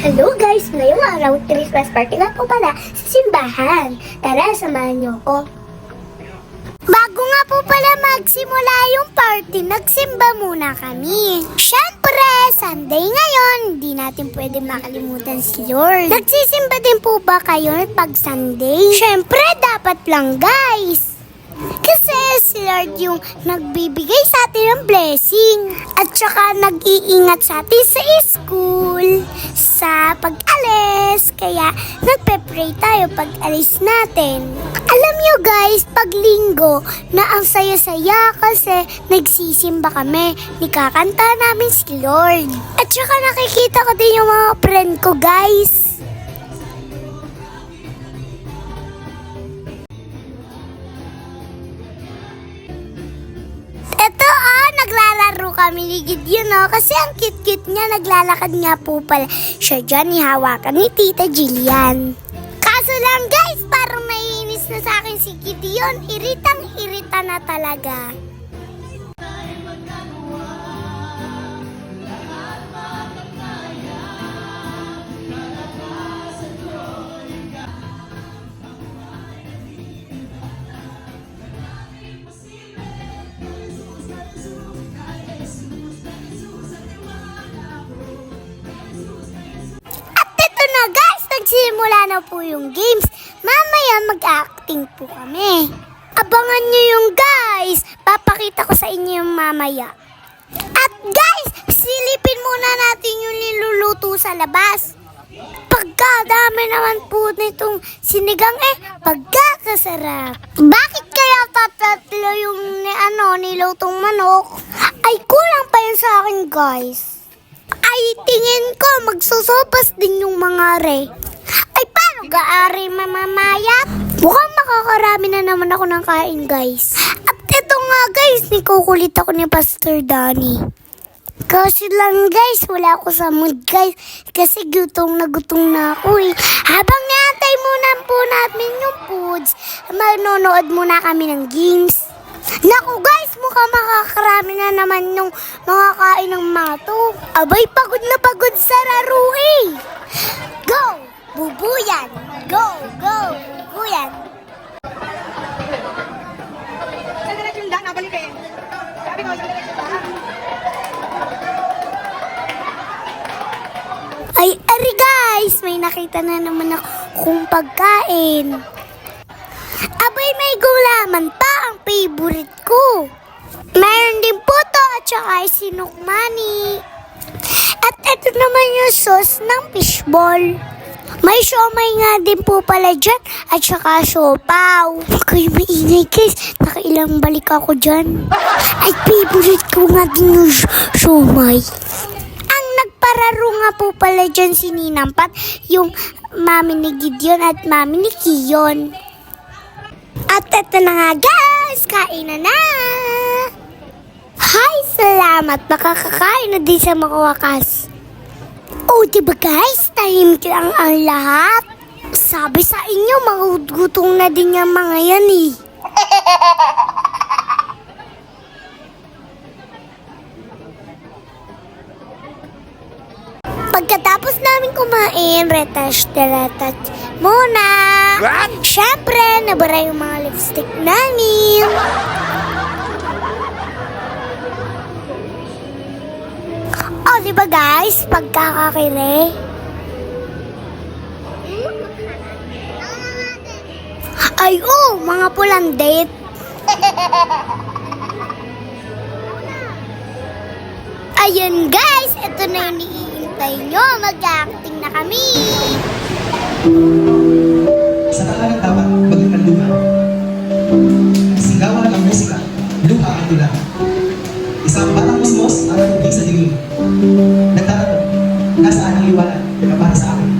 Hello guys! Ngayong araw, Christmas party nga po pala sa simbahan. Tara, samahan niyo ko. Bago nga po pala magsimula yung party, nagsimba muna kami. Siyempre, Sunday ngayon, hindi natin pwede makalimutan si Lord. Nagsisimba din po ba kayo pag Sunday? Siyempre, dapat lang guys. Kasi si Lord yung nagbibigay sa atin ng blessing. At saka nag-iingat sa atin sa school, sa pag-alis. Kaya nagpe-pray tayo pag-alis natin. Alam nyo guys, pag linggo na ang saya-saya kasi nagsisimba kami. Nikakanta namin si Lord. At saka nakikita ko din yung mga friend ko guys. Naglalaro kami ni Gideon, no? Kasi ang cute-cute niya, naglalakad nga po pala siya dyan, ihawakan ni Tita Jillian. Kaso lang guys, parang naiinis na sa akin si Gideon, iritang-irita na talaga. Nagsimula na po yung games. Mamaya mag-acting po kami. Abangan nyo yung guys. Papakita ko sa inyo yung mamaya. At guys, silipin muna natin yung niluluto sa labas. Pagkadami naman po nitong sinigang pagkakasarap. Bakit kaya tatatlo yung nilutong manok? Ay kulang pa yun sa akin guys. Ay tingin ko magsusopas din yung mga re. Ay, paano gaari mamamayat? Mukhang makakarami na naman ako ng kain, guys. At ito nga, guys, nikukulit ako ni Pastor Danny. Kasi lang, guys, wala ako sa mood, guys. Kasi gutom na ako, eh. Habang naantay muna po namin yung foods, manonood muna kami ng games. Naku, guys, mukhang makakarami na naman yung mga kain ng mato. Abay, pagod na pagod sa laro, eh. Go! Bubuyan! Go! Go! Bubuyan! Sa direksyon daan, nabalik kayo. Sabi ko, sa direksyon daan. Ay, ari guys! May nakita na naman akong pagkain. Abay, may gulaman pa ang favorite ko. Meron din po to at saka sinukmani. At ito naman yung sauce ng fishball. May siomay nga din po pala dyan at saka siopaw. Kayo maingay guys, nakailang balik ako dyan. Ay, favorite ko nga din yung siomay. Ang nagpararo nga po pala dyan si Ninang Pat, yung mami ni Gideon at mami ni Kiyon. At ito na nga guys, kain na na! Hi, salamat, makakakain na din sa mga wakas. Oh, diba guys, tahimik lang ang lahat. Sabi sa inyo, magutong na din yung mga yan eh. Pagkatapos namin kumain, retouch muna. Siyempre, nabara yung mga lipstick namin. Oh, diba guys, pagkakakire. Ay, mga pulang date. Ayun guys, ito na yung iniintay nyo. Mag-acting na kami. Sa tahanan dapat maging luha. Sigawan ng musika, luha ang tula. Isang batang musmos ang natubig sa dilim. Nagtatanong, nasaan ang liwanag na para sa akin?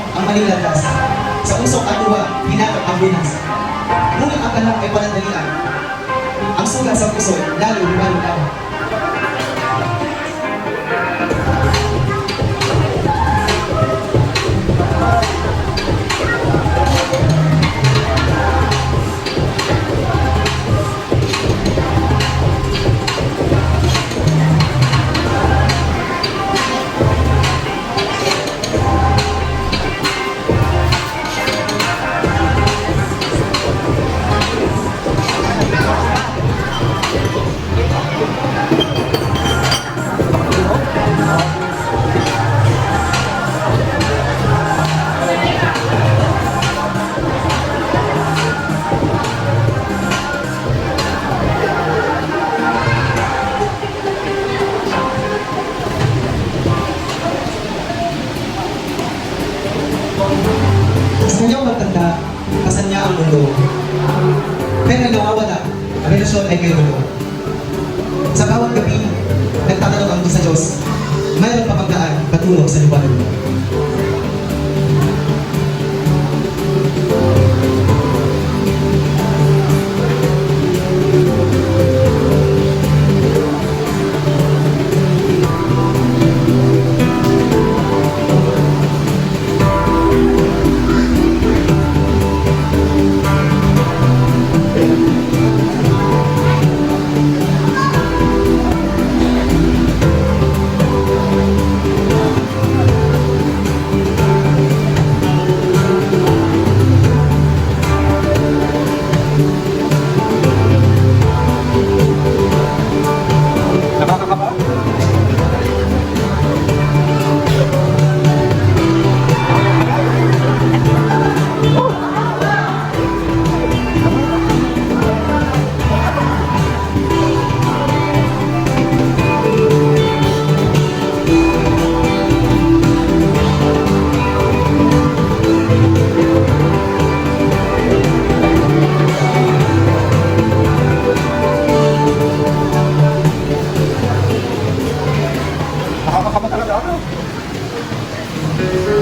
ang maling landas. Sa usok at luha, hinatap ang bunas. Ngunit ang anak ay panandalian. Ang sugat sa puso, lalo lumalulaw. Gusto niyo magtanda, kasan niya ang mundo. Pero nawawala, ang relasyon ay kayo mundo. Sa bawat gabi, nagtatanong ang sa Diyos, mayroon pa magdaan patungo sa liwanag mo.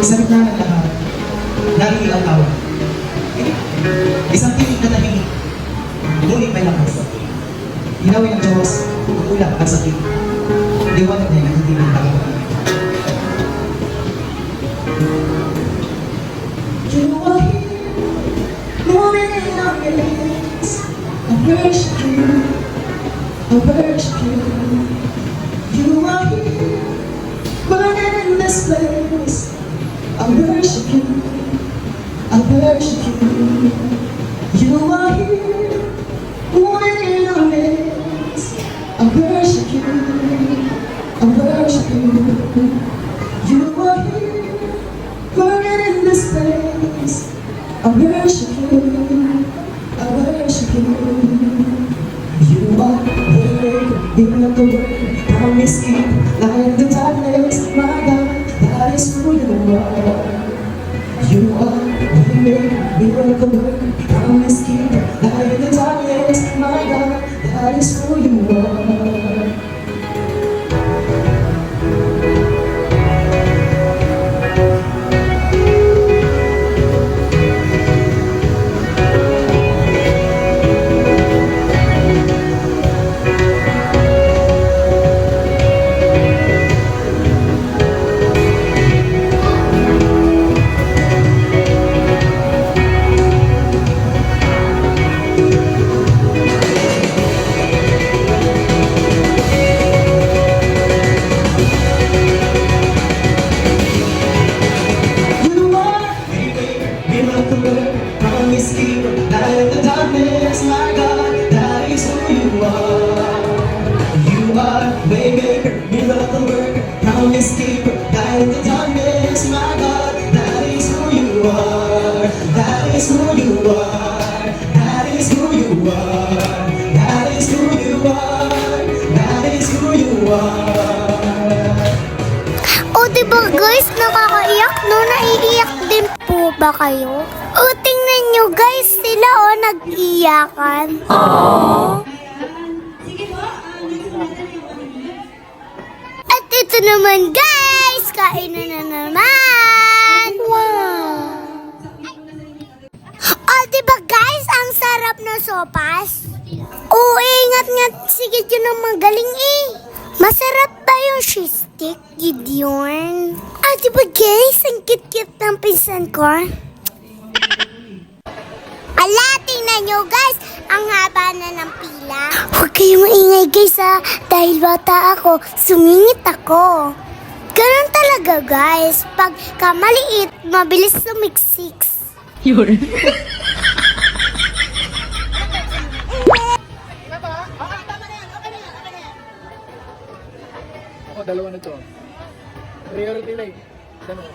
Sa gitna ng lahat, narinig ang tawag. Isang tinig na tahimik, ngunit may lakas. Hinawin ng Diyos, tutulak ang sakit. Liwanag niya ang hindi ng tawag. You are here, moving in our midst. I worship you, I worship you. You are here, burning in this place. I worship you, I worship you. You are here, moving in our midst. I worship you, I worship you. You are here, burning in this place. I worship you, I worship you. You are here, in the way, promise keep, light in the darkness, my God. That is who you are. You are waymaker, miracle worker, promise keeper, light in the darkness, my God. That is who you are. Promise keeper, light in the darkness, my God, that is who you are. You are waymaker, miracle worker, promise keeper, light in the darkness, my God, that is who you are. That is who you are. That is who you are. That is who you are. That is who you are. O diba guys, nakakaiyak no? Naiiyak din po ba kayo? O tingnan nyo guys, sila nag-iyakan. At ito naman guys, kain na naman. Wow! sopas? Oo, ingat-ngat. Sige, yun ang magaling eh. Masarap ba yung cheese stick, Gideon? Ah, di ba guys? Ang cute-cute ng pinsan ko. Ala, tingnan nyo guys. Ang haba na ng pila. Huwag kayong maingay guys ha. Dahil bata ako, sumingit ako. Ganun talaga guys. Pag kamaliit, mabilis sumiksiks. Yun. Ako, dalawa na to. Priority na eh. Dalawa.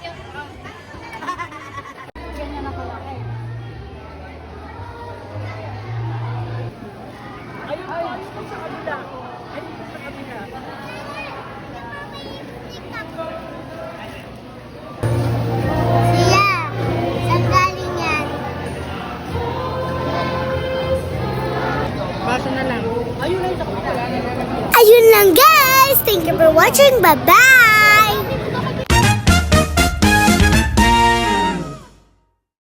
Sila, saan galing yan? Baso na lang. Ayun lang sa kapila. Ayun lang guys. Thank you for watching. Bye-bye!